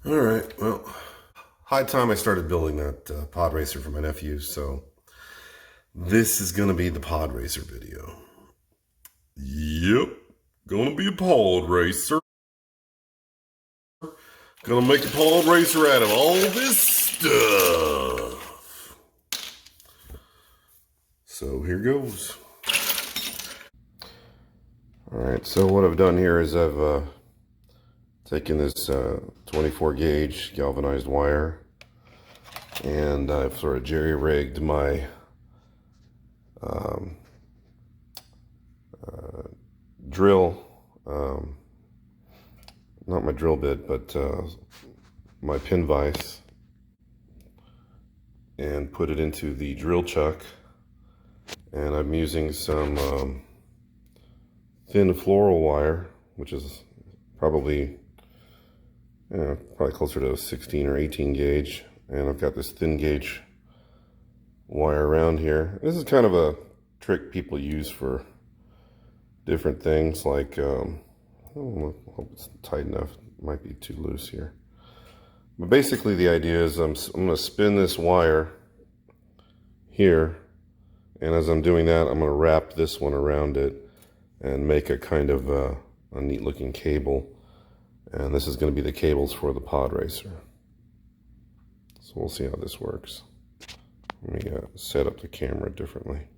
All right, well, high time I started building that pod racer for my nephew, so this is gonna be the pod racer video. Yep, gonna be a pod racer. Gonna make a pod racer out of all this stuff. So here goes. All right, so what I've done here is I've taken this 24 gauge galvanized wire and I've sort of jerry-rigged my drill, not my drill bit, but my pin vise, and put it into the drill chuck. And I'm using some thin floral wire, which is probably closer to a 16 or 18 gauge. And I've got this thin gauge wire around here. This is kind of a trick people use for different things, like I hope it's tight enough. It might be too loose here. But basically the idea is I'm going to spin this wire here, and as I'm doing that, I'm going to wrap this one around it and make a kind of a neat looking cable. And this is going to be the cables for the pod racer. So we'll see how this works. Let me set up the camera differently.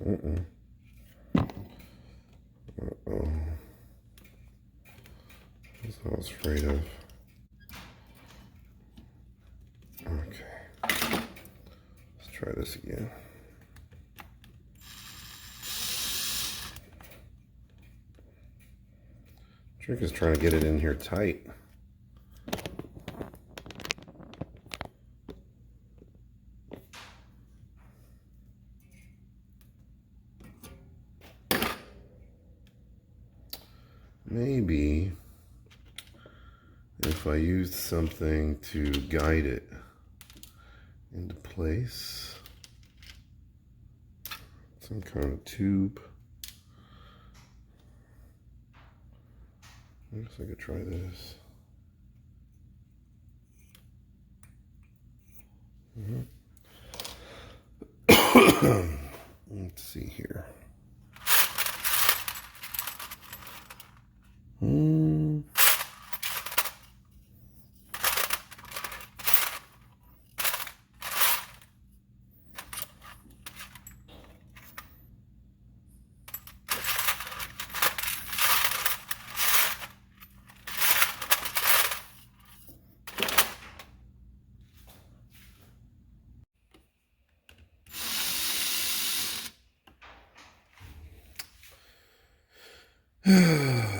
Uh-oh. That's what I was afraid of. Okay. Let's try this again. Trick is trying to get it in here tight. Maybe if I used something to guide it into place, some kind of tube. I guess I could try this. Let's see here.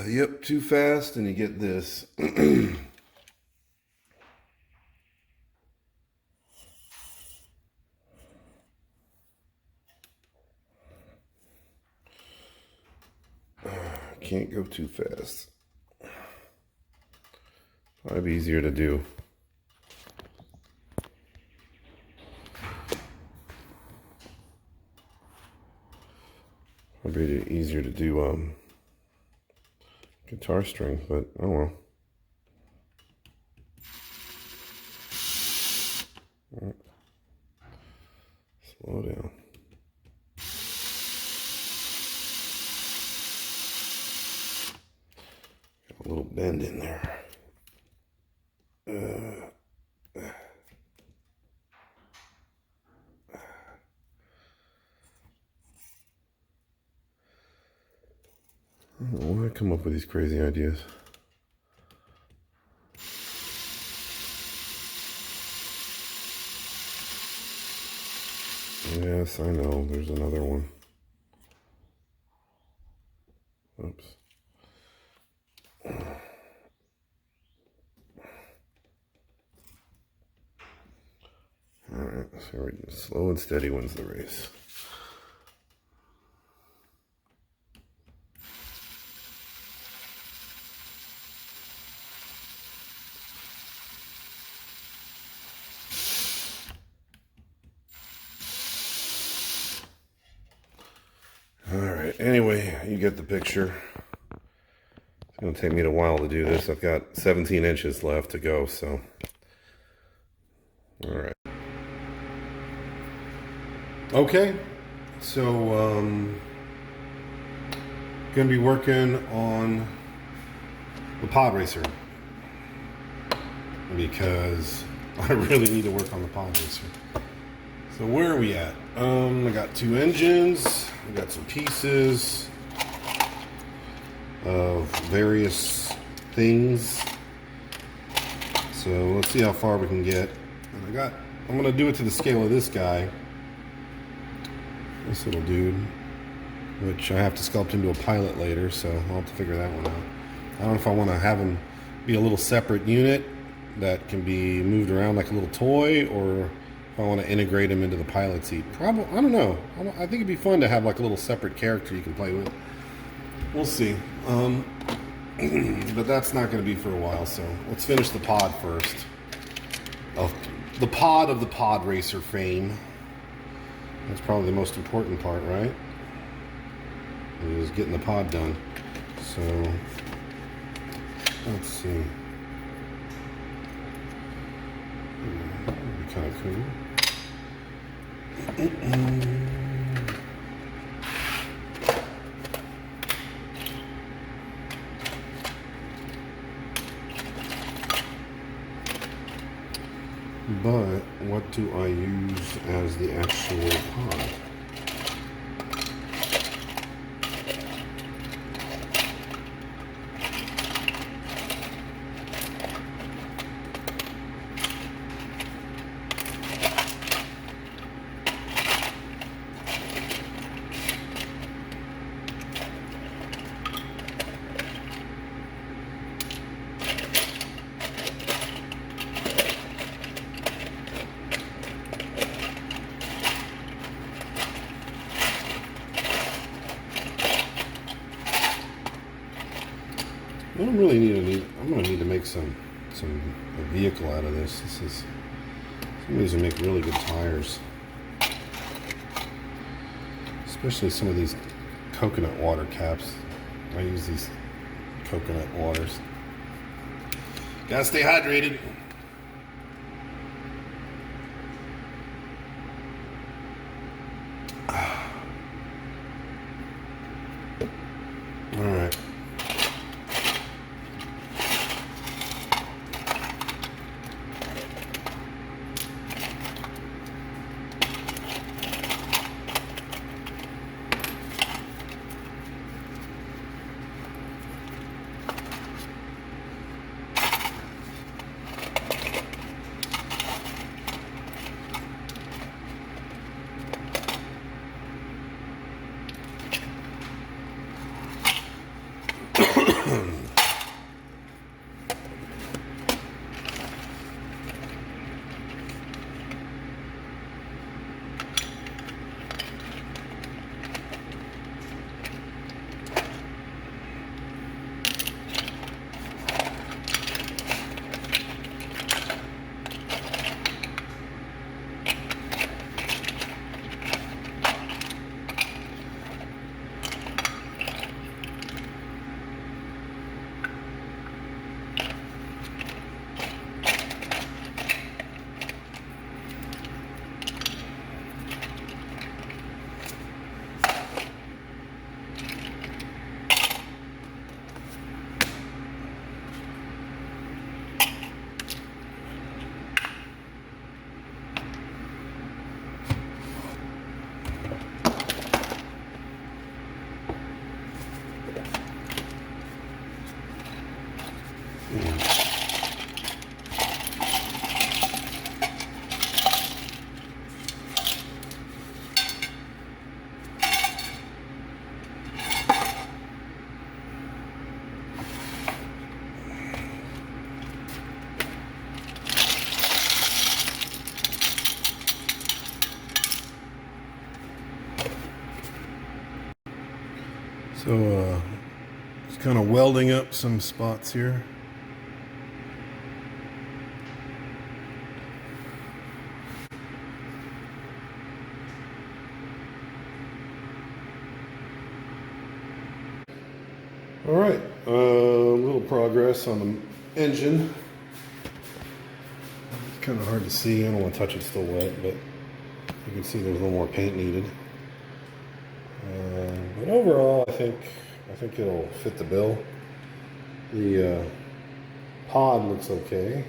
Yep, too fast and you get this. Can't go too fast. Probably be easier to do. Probably easier to do guitar string, but oh well. Right. Slow down. Got a little bend in there. I don't know why I come up with these crazy ideas. Yes, I know. There's another one. Oops. All right, so slow and steady wins the race. All right, anyway, you get the picture. It's going to take me a while to do this. I've got 17 inches left to go, so. All right. Okay, so going to be working on the pod racer because I really need to work on the pod racer. So where are we at? I got 2 engines. I got some pieces of various things. So let's see how far we can get. And I'm gonna do it to the scale of this guy. This little dude, which I have to sculpt into a pilot later, so I'll have to figure that one out. I don't know if I want to have him be a little separate unit that can be moved around like a little toy, or if I want to integrate him into the pilot seat. Probably, I don't know. I think it'd be fun to have like a little separate character you can play with. We'll see. But that's not going to be for a while, so let's finish the pod first. The pod racer fame. That's probably the most important part, right? Is getting the pod done. So, let's see. That'd be kind of cool. But what do I use as the actual pod? I'm gonna need to make a vehicle out of this. Somebody's gonna make really good tires, especially some of these coconut water caps. I use these coconut waters. Gotta stay hydrated. All right. So just kind of welding up some spots here. All right, a little progress on the engine. It's kind of hard to see. I don't want to touch it, still wet, but you can see there's a little more paint needed. But overall, I think it'll fit the bill. The pod looks okay.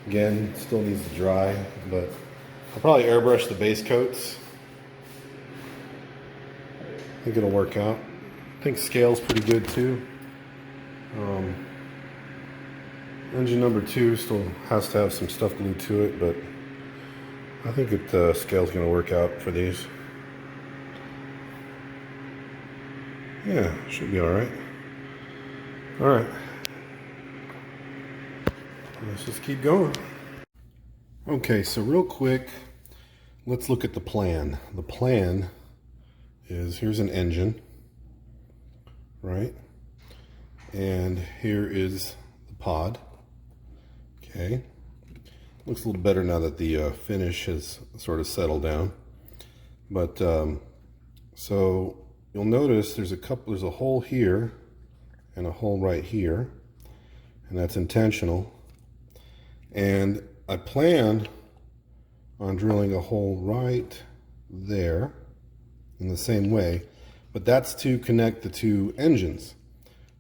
Again, still needs to dry, but I'll probably airbrush the base coats. I think it'll work out. I think scale's pretty good too. Engine number 2 still has to have some stuff glued to it, but I think the scale's going to work out for these. Yeah, should be alright. Alright. Let's just keep going. Okay, so real quick, let's look at the plan. The plan is, here's an engine, right? And here is the pod. Okay. Looks a little better now that the finish has sort of settled down. But so you'll notice there's a hole here and a hole right here, and that's intentional. And I planned on drilling a hole right there in the same way, but that's to connect the two engines.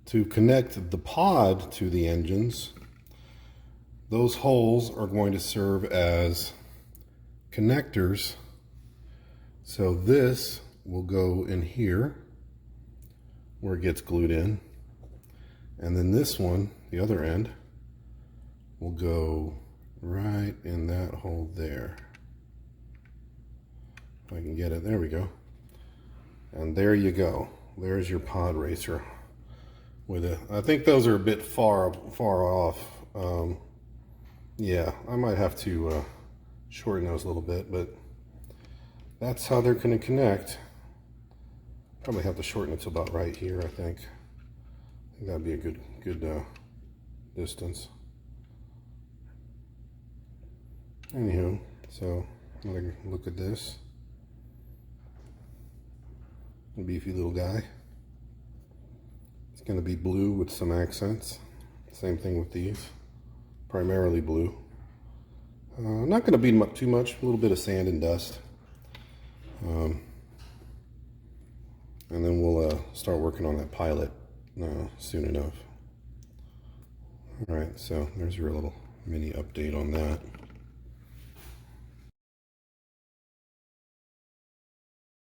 To connect the pod to the engines, those holes are going to serve as connectors. So this will go in here where it gets glued in, and then this one, the other end, will go right in that hole there. If I can get it, there we go. And there you go. There's your pod racer. I think those are a bit far off. Yeah, I might have to shorten those a little bit, but that's how they're going to connect. Probably have to shorten it to about right here, I think. I think that'd be a good distance. Anywho, so I'm going to look at this. A beefy little guy. It's going to be blue with some accents. Same thing with these. Primarily blue. Not going to beat them up too much. A little bit of sand and dust. And then we'll start working on that pilot soon enough. Alright, so there's your little mini update on that.